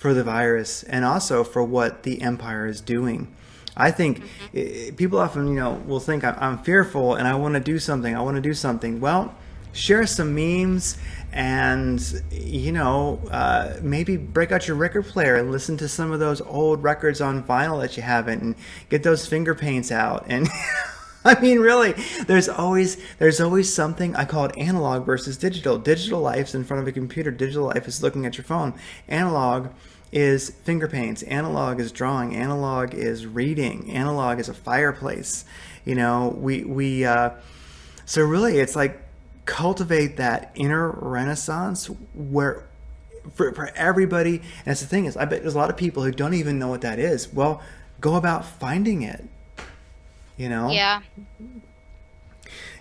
virus, and also for what the empire is doing. I think people often, will think I'm fearful and I want to do something. I want to do something. Well, share some memes, and maybe break out your record player and listen to some of those old records on vinyl that you haven't, and get those finger paints out. And I mean, really, there's always something. I call it analog versus digital. Digital life's in front of a computer. Digital life is looking at your phone. Analog is finger paints, analog is drawing, analog is reading, analog is a fireplace. You know, so really it's like cultivate that inner renaissance where for everybody. And that's the thing is, I bet there's a lot of people who don't even know what that is. Well, go about finding it, you know? Yeah,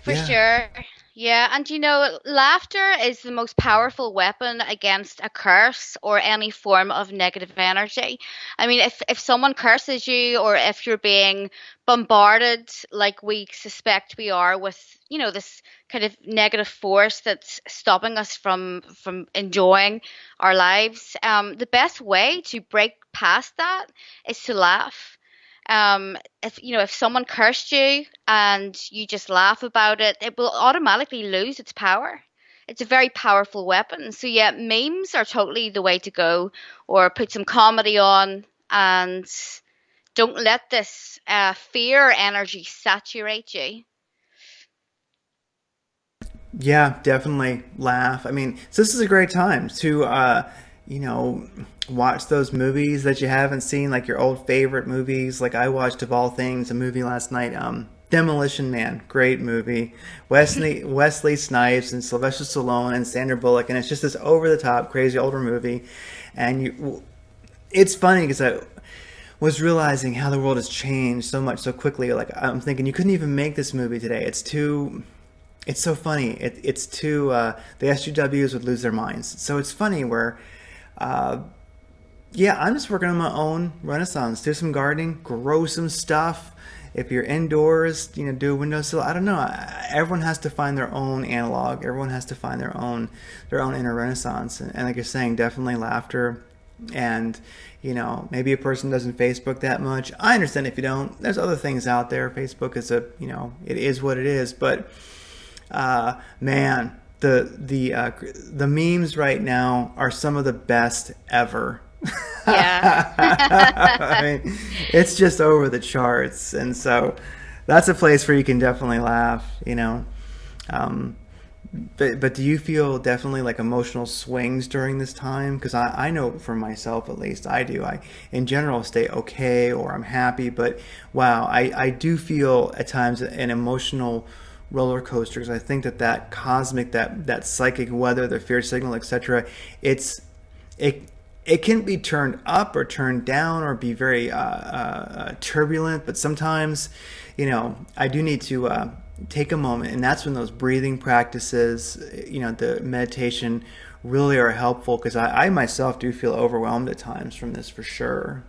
for Yeah. sure. Yeah, and laughter is the most powerful weapon against a curse or any form of negative energy. I mean, if someone curses you, or if you're being bombarded like we suspect we are with, this kind of negative force that's stopping us from enjoying our lives, the best way to break past that is to laugh. If someone cursed you and you just laugh about it, it will automatically lose its power. It's a very powerful weapon. So yeah, memes are totally the way to go. Or put some comedy on, and don't let this fear energy saturate you. Yeah, definitely laugh. I mean, so this is a great time to, you know, watch those movies that you haven't seen, like your old favorite movies. Like I watched, of all things, a movie last night, Demolition Man, great movie. Wesley Snipes and Sylvester Stallone and Sandra Bullock, and it's just this over the top, crazy older movie, and it's funny because I was realizing how the world has changed so much so quickly. Like I'm thinking, you couldn't even make this movie today. It's so funny. It's too. The SGWs would lose their minds. So it's funny where, yeah, I'm just working on my own renaissance. Do some gardening, grow some stuff. If you're indoors, do a windowsill. I don't know. Everyone has to find their own analog. Everyone has to find their own inner renaissance. And like you're saying, definitely laughter. And maybe a person doesn't Facebook that much. I understand if you don't. There's other things out there. Facebook is it is what it is. But man, the memes right now are some of the best ever. Yeah. I mean, it's just over the charts, and so that's a place where you can definitely laugh. Um, but do you feel definitely like emotional swings during this time? Because I know for myself at least I do. I in general stay okay or I'm happy, but wow, I do feel at times an emotional roller coasters. I think that cosmic, that psychic weather, the fear signal, etc. It can be turned up or turned down or be very turbulent. But sometimes, I do need to take a moment, and that's when those breathing practices, the meditation, really are helpful. Because I myself do feel overwhelmed at times from this for sure.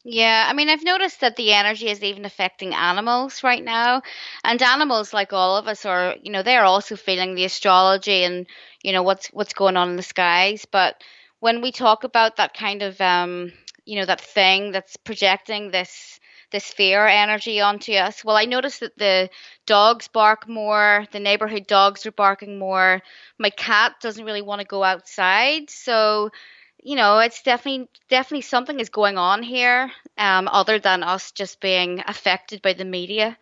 Yeah, I mean, I've noticed that the energy is even affecting animals right now. And animals, like all of us, they're also feeling the astrology and, what's going on in the skies. But when we talk about that kind of, that thing that's projecting this fear energy onto us, well, I noticed that the dogs bark more, the neighborhood dogs are barking more. My cat doesn't really want to go outside, so it's definitely something is going on here, other than us just being affected by the media.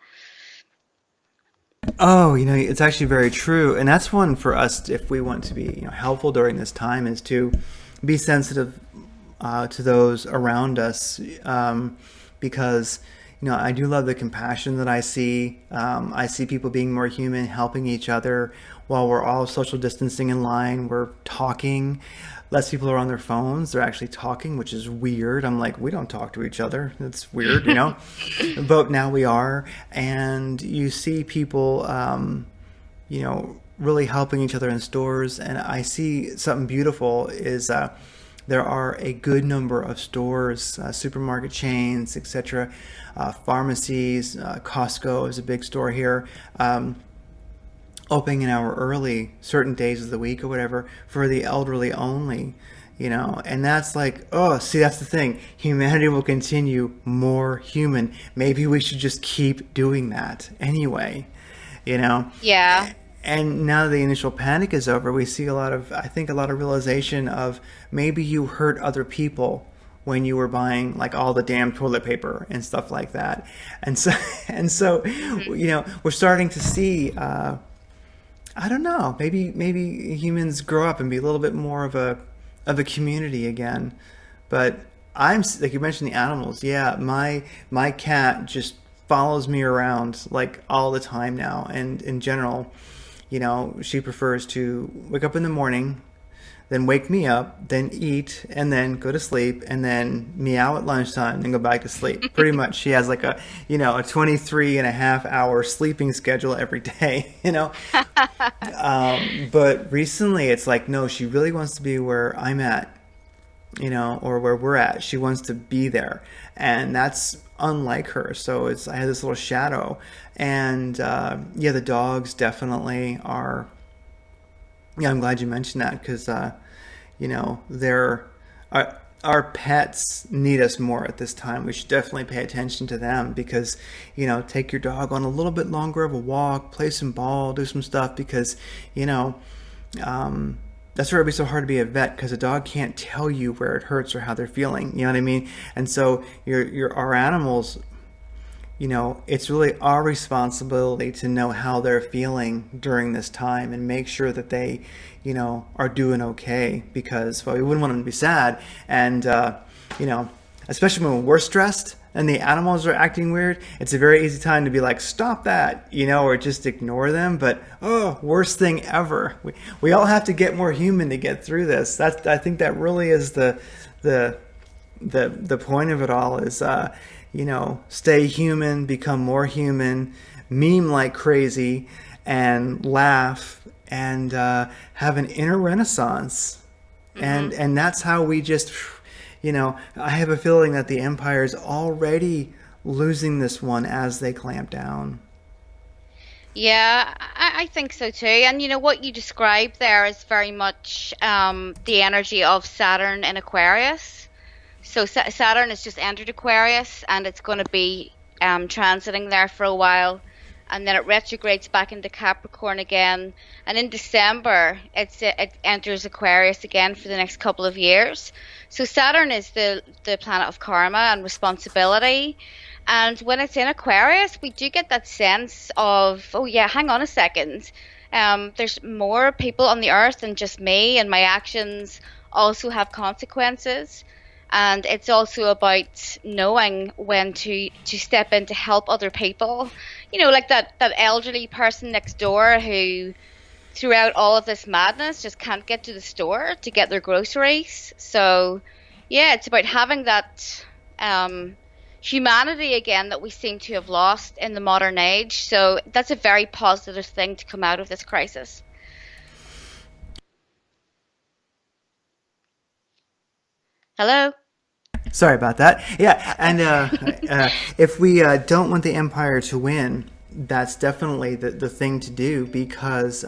Oh, it's actually very true, and that's one for us if we want to be, helpful during this time, is to be sensitive to those around us, because I do love the compassion that I see. I see people being more human, helping each other while we're all social distancing in line. We're talking. Less people are on their phones. They're actually talking, which is weird. I'm like, we don't talk to each other. It's weird. But now we are. And you see people, really helping each other in stores. And I see something beautiful is there are a good number of stores, supermarket chains, etc., pharmacies. Costco is a big store here. Opening an hour early certain days of the week or whatever for the elderly only, and that's like, oh, see, that's the thing. Humanity will continue more human. Maybe we should just keep doing that anyway, you know? Yeah. And now the initial panic is over, we see I think a lot of realization of maybe you hurt other people when you were buying like all the damn toilet paper and stuff like that. And so, and so, we're starting to see, I don't know. Maybe humans grow up and be a little bit more of a of a community again. But I'm like you mentioned the animals. Yeah, my cat just follows me around like all the time now. And in general, she prefers to wake up in the morning, then wake me up, then eat, and then go to sleep, and then meow at lunchtime, and go back to sleep. Pretty much, she has like a 23 and a half hour sleeping schedule every day. But recently, it's like, no, she really wants to be where I'm at, or where we're at. She wants to be there, and that's unlike her. So I had this little shadow, and yeah, the dogs definitely are. Yeah, I'm glad you mentioned that because they're our pets need us more at this time. We should definitely pay attention to them because take your dog on a little bit longer of a walk, play some ball, do some stuff because you know that's where it'd be so hard to be a vet because a dog can't tell you where it hurts or how they're feeling. You know what I mean? And so our animals, it's really our responsibility to know how they're feeling during this time and make sure that they, are doing okay because, well, we wouldn't want them to be sad. And, especially when we're stressed and the animals are acting weird, it's a very easy time to be like, stop that, or just ignore them. But, oh, worst thing ever. We all have to get more human to get through this. I think that really is the point of it all is, stay human, become more human, meme like crazy, and laugh, and have an inner renaissance. And that's how we just, I have a feeling that the Empire is already losing this one as they clamp down. Yeah, I think so too. And what you described there is very much the energy of Saturn in Aquarius. So Saturn has just entered Aquarius, and it's going to be transiting there for a while, and then it retrogrades back into Capricorn again. And in December, it enters Aquarius again for the next couple of years. So Saturn is the planet of karma and responsibility. And when it's in Aquarius, we do get that sense of, oh yeah, hang on a second. There's more people on the earth than just me, and my actions also have consequences. And it's also about knowing when to step in to help other people. Like that elderly person next door who, throughout all of this madness, just can't get to the store to get their groceries. So, yeah, it's about having that humanity again that we seem to have lost in the modern age. So that's a very positive thing to come out of this crisis. Hello? Sorry about that. Yeah, and if we don't want the Empire to win, that's definitely the thing to do because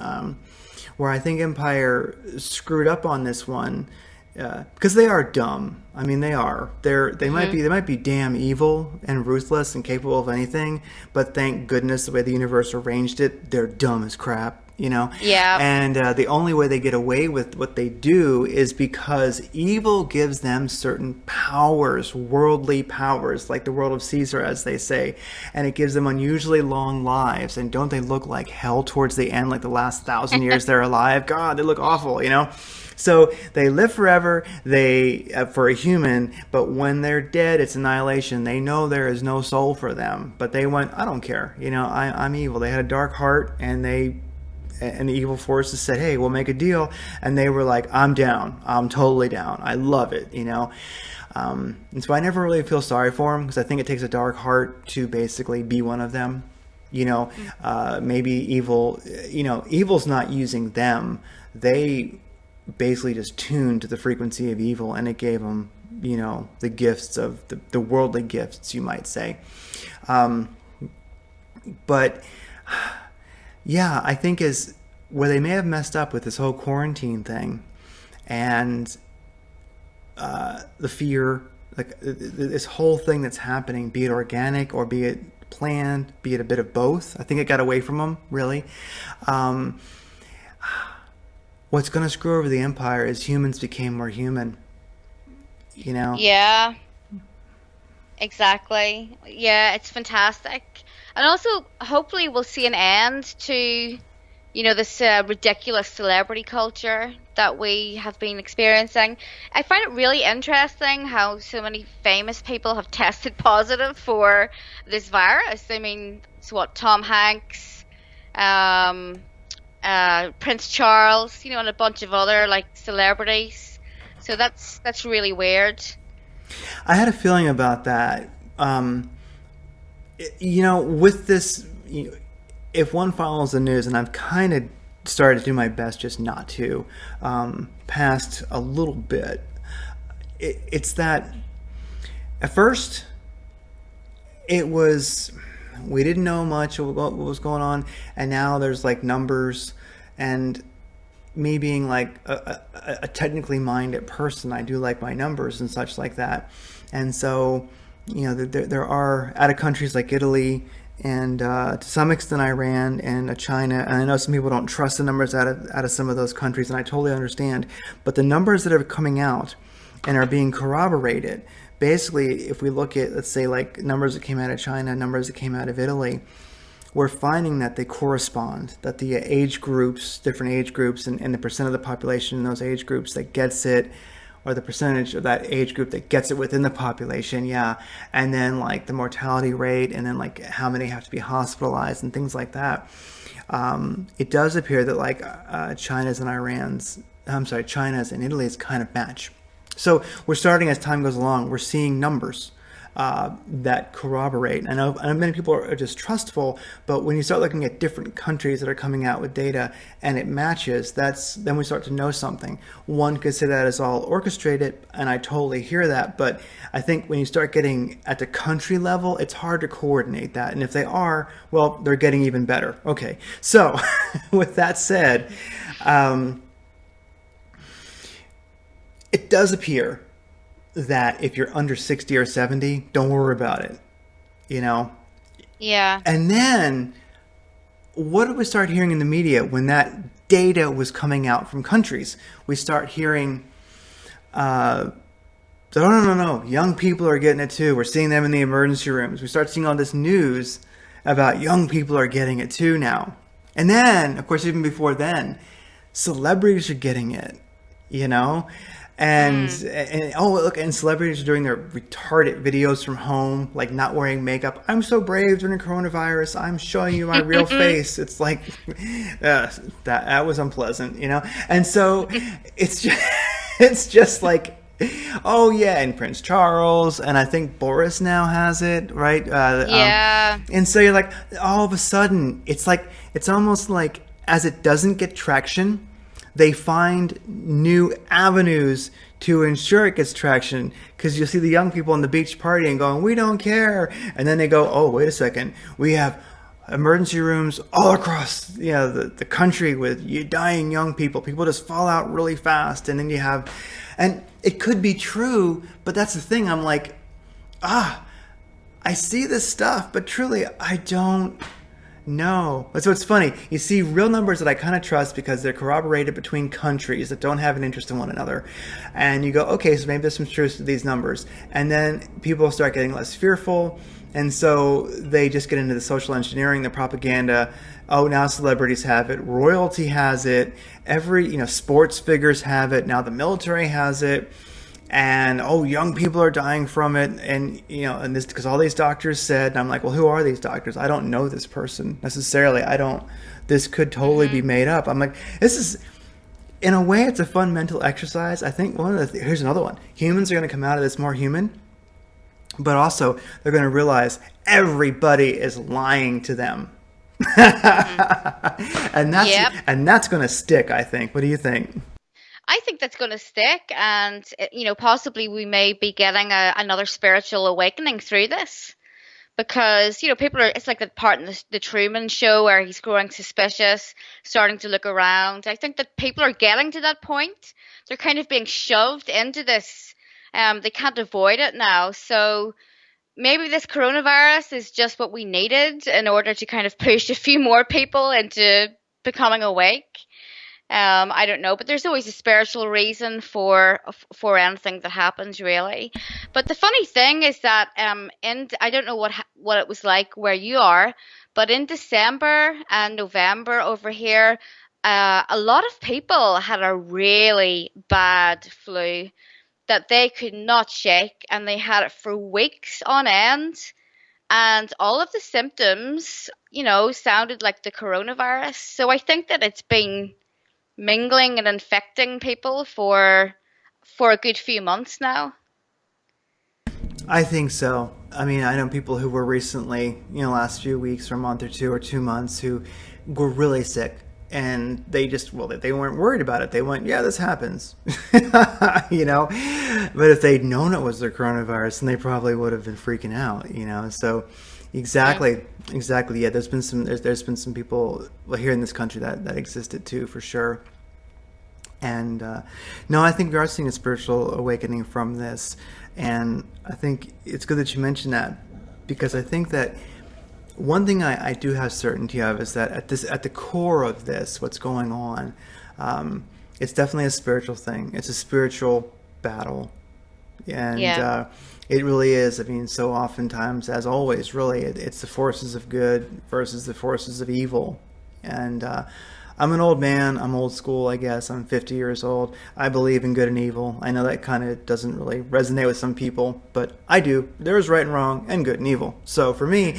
where I think Empire screwed up on this one because they are dumb. I mean, they are. They might be damn evil and ruthless and capable of anything, but thank goodness the way the universe arranged it, they're dumb as crap. Yeah. And the only way they get away with what they do is because evil gives them certain powers, worldly powers, like the world of Caesar, as they say, and it gives them unusually long lives. And don't they look like hell towards the end, like the last 1,000 years they're alive? God, they look awful, So they live forever, for a human, but when they're dead, it's annihilation. They know there is no soul for them, but they went, I don't care, I'm evil. They had a dark heart, and the evil forces said, hey, we'll make a deal. And they were like, I'm down. I'm totally down. I love it, And so I never really feel sorry for them because I think it takes a dark heart to basically be one of them. Maybe evil, evil's not using them. They basically just tuned to the frequency of evil, and it gave them, the gifts of the worldly gifts, you might say. But yeah, I think is where they may have messed up with this whole quarantine thing and the fear, like this whole thing that's happening, be it organic or be it planned, be it a bit of both. I think it got away from them, really. What's going to screw over the Empire is humans became more human, Yeah, exactly. Yeah, it's fantastic. And also, hopefully, we'll see an end to, this ridiculous celebrity culture that we have been experiencing. I find it really interesting how so many famous people have tested positive for this virus. I mean, it's what Tom Hanks, um, Prince Charles, and a bunch of other like celebrities. So that's really weird. I had a feeling about that. With this, if one follows the news, and I've kind of started to do my best just not to, past a little bit, it's that at first it was, we didn't know much of what was going on, and now there's like numbers, and me being like a technically minded person, I do like my numbers and such like that. And so, there are out of countries like Italy and to some extent Iran and China. And I know some people don't trust the numbers out of some of those countries, and I totally understand. But the numbers that are coming out and are being corroborated, basically, if we look at, let's say, like numbers that came out of China, numbers that came out of Italy, we're finding that they correspond, that the age groups, different age groups, and the percent of the population in those age groups that gets it, or the percentage of that age group that gets it within the population, yeah. And then like the mortality rate, and then like how many have to be hospitalized and things like that. It does appear that like China's and Italy's kind of match. So we're starting, as time goes along, we're seeing numbers that corroborate. I know many people are distrustful, but when you start looking at different countries that are coming out with data and it matches, then we start to know something. One could say that is all orchestrated, and I totally hear that, but I think when you start getting at the country level, it's hard to coordinate that. And if they are, well, they're getting even better. Okay, so with that said, it does appear that if you're under 60 or 70, don't worry about it, Yeah. And then, what did we start hearing in the media when that data was coming out from countries? We start hearing, no, young people are getting it too. We're seeing them in the emergency rooms. We start seeing all this news about young people are getting it too now. And then, of course, even before then, celebrities are getting it, And oh look, and celebrities are doing their retarded videos from home, like not wearing makeup. I'm so brave during coronavirus. I'm showing you my real face. It's like that was unpleasant, And so it's just like, oh yeah, and Prince Charles, and I think Boris now has it, right? Yeah. And so you're like, all of a sudden, it's almost like as it doesn't get traction, they find new avenues to ensure it gets traction, because you'll see the young people on the beach partying going, we don't care. And then they go, oh, wait a second. We have emergency rooms all across the country with dying young people. People just fall out really fast. And then you have, and it could be true, but that's the thing. I'm like, I see this stuff, but truly I don't know. So it's funny. You see real numbers that I kind of trust because they're corroborated between countries that don't have an interest in one another. And you go, okay, so maybe there's some truth to these numbers. And then people start getting less fearful. And so they just get into the social engineering, the propaganda. Oh, now celebrities have it. Royalty has it. Every, sports figures have it. Now the military has it. And young people are dying from it, and and this because all these doctors said, and I'm like, well, who are these doctors? I don't know this person necessarily. This could totally be made up. I'm like, this is, in a way, it's a fun mental exercise. I think here's another one. Humans are going to come out of this more human, but also they're going to realize everybody is lying to them, and that's going to stick. I think. What do you think? I think that's going to stick, and possibly we may be getting another spiritual awakening through this, because people are. It's like that part in the Truman Show where he's growing suspicious, starting to look around. I think that people are getting to that point. They're kind of being shoved into this. They can't avoid it now. So maybe this coronavirus is just what we needed in order to kind of push a few more people into becoming awake. I don't know, but there's always a spiritual reason for anything that happens, really. But the funny thing is that in I don't know what it was like where you are, but in December and November over here, a lot of people had a really bad flu that they could not shake, and they had it for weeks on end. And all of the symptoms, sounded like the coronavirus. So I think that it's been mingling and infecting people for a good few months now. I think so. I mean, I know people who were recently, last few weeks or a month or 2 months who were really sick, and they just, well, they weren't worried about it. They went, yeah, this happens, you know. But if they'd known it was the coronavirus, then they probably would have been freaking out. So Mm. exactly. Yeah, there's been some people here in this country that existed too, for sure. And no, I think we are seeing a spiritual awakening from this. And I think it's good that you mentioned that, because I think that one thing I do have certainty of is that at the core of this, what's going on, it's definitely a spiritual thing. It's a spiritual battle, and Yeah. it really is. I mean, so oftentimes, as always, really, it's the forces of good versus the forces of evil. And I'm an old man. I'm old school, I guess. I'm 50 years old. I believe in good and evil. I know that kind of doesn't really resonate with some people, but I do. There is right and wrong and good and evil. So for me,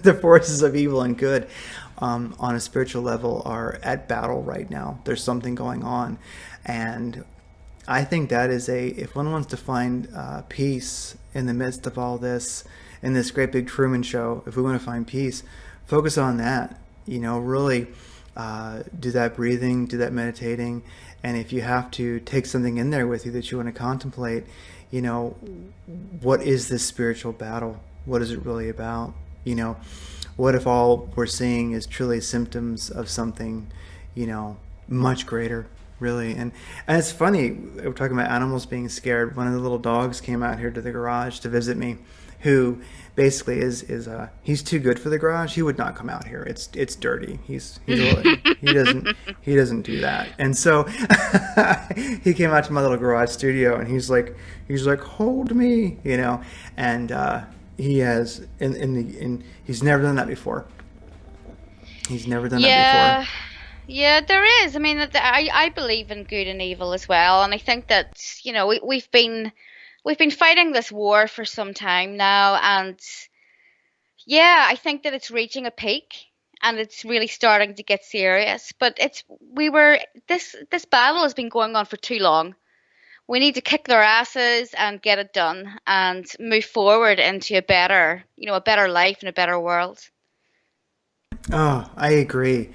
the forces of evil and good on a spiritual level are at battle right now. There's something going on. And I think that is if one wants to find peace in the midst of all this, in this great big Truman Show, if we want to find peace, focus on that. Really do that breathing, do that meditating, and if you have to take something in there with you that you want to contemplate, you know, what is this spiritual battle? What is it really about? What if all we're seeing is truly symptoms of something, much greater, really? And it's funny, we're talking about animals being scared. One of the little dogs came out here to the garage to visit me, who basically is he's too good for the garage. He would not come out here. It's dirty. He doesn't do that. And so he came out to my little garage studio, and he's like hold me, and he has he's never done that before. He's never done that before. Yeah. Yeah, there is. I mean, I believe in good and evil as well, and I think that, we've been fighting this war for some time now, and yeah, I think that it's reaching a peak and it's really starting to get serious. But we were this battle has been going on for too long. We need to kick their asses and get it done and move forward into a better life and a better world. Oh, I agree.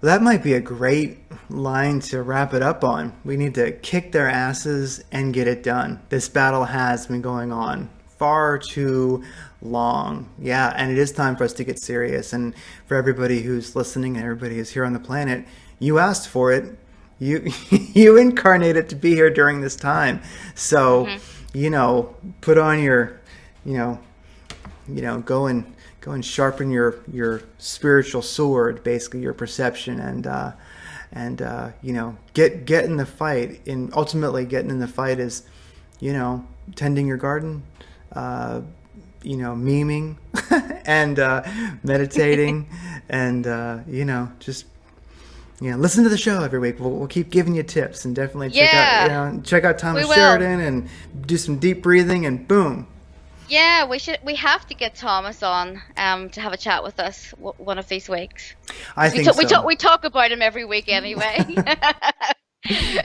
Well, that might be a great line to wrap it up on. We need to kick their asses and get it done. This battle has been going on far too long. Yeah, and it is time for us to get serious. And for everybody who's listening and everybody who's here on the planet, you asked for it. You you incarnated to be here during this time. So, Hmm. put on your, you know, go and sharpen your spiritual sword, basically your perception, and get in the fight. And ultimately, getting in the fight is, tending your garden, memeing, and meditating, and just listen to the show every week. We'll keep giving you tips, and definitely Yeah, check out we Thomas will. Sheridan and do some deep breathing, and boom. Yeah, we have to get Thomas on to have a chat with us one of these weeks, I because think so. we talk about him every week anyway.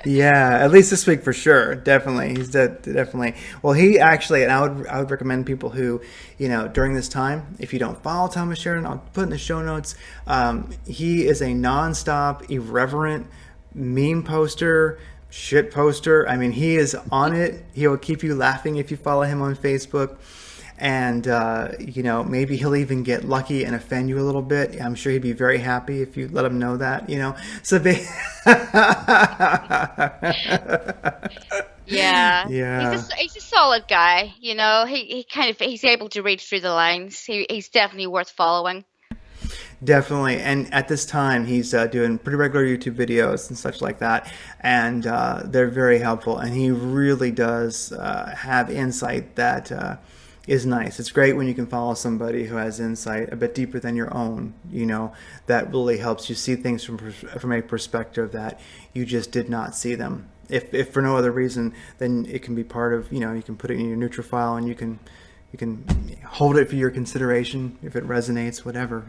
Yeah, at least this week for sure. Definitely, definitely. Well, he actually, and I would recommend people who, during this time, if you don't follow Thomas Sheridan, I'll put in the show notes. He is a nonstop, irreverent meme poster, shit poster. I mean, he is on it. He will keep you laughing if you follow him on Facebook. And maybe he'll even get lucky and offend you a little bit. I'm sure he'd be very happy if you let him know that. So Yeah, yeah. he's a solid guy. He kind of he's able to read through the lines. He's definitely worth following. Definitely. And at this time, he's doing pretty regular YouTube videos and such like that. And they're very helpful. And he really does have insight that is nice. It's great when you can follow somebody who has insight a bit deeper than your own, that really helps you see things from a perspective that you just did not see them. If for no other reason, then it can be part of, you can put it in your neutral file and you can hold it for your consideration if it resonates, whatever.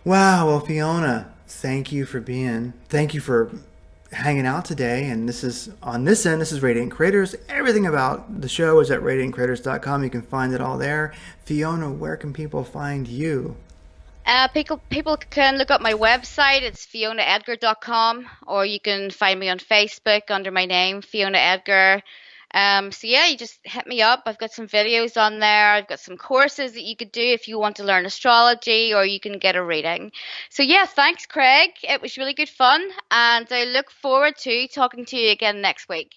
Wow. Well, Fiona, thank you for hanging out today. And this is on this end, this is Radiant Creators. Everything about the show is at radiantcreators.com. You can find it all there. Fiona, where can people find you? People can look up my website. It's fionaedgar.com, or you can find me on Facebook under my name, Fiona Edgar. So yeah, you just hit me up. I've got some videos on there. I've got some courses that you could do if you want to learn astrology, or you can get a reading. So yeah, thanks, Craig. It was really good fun, and I look forward to talking to you again next week.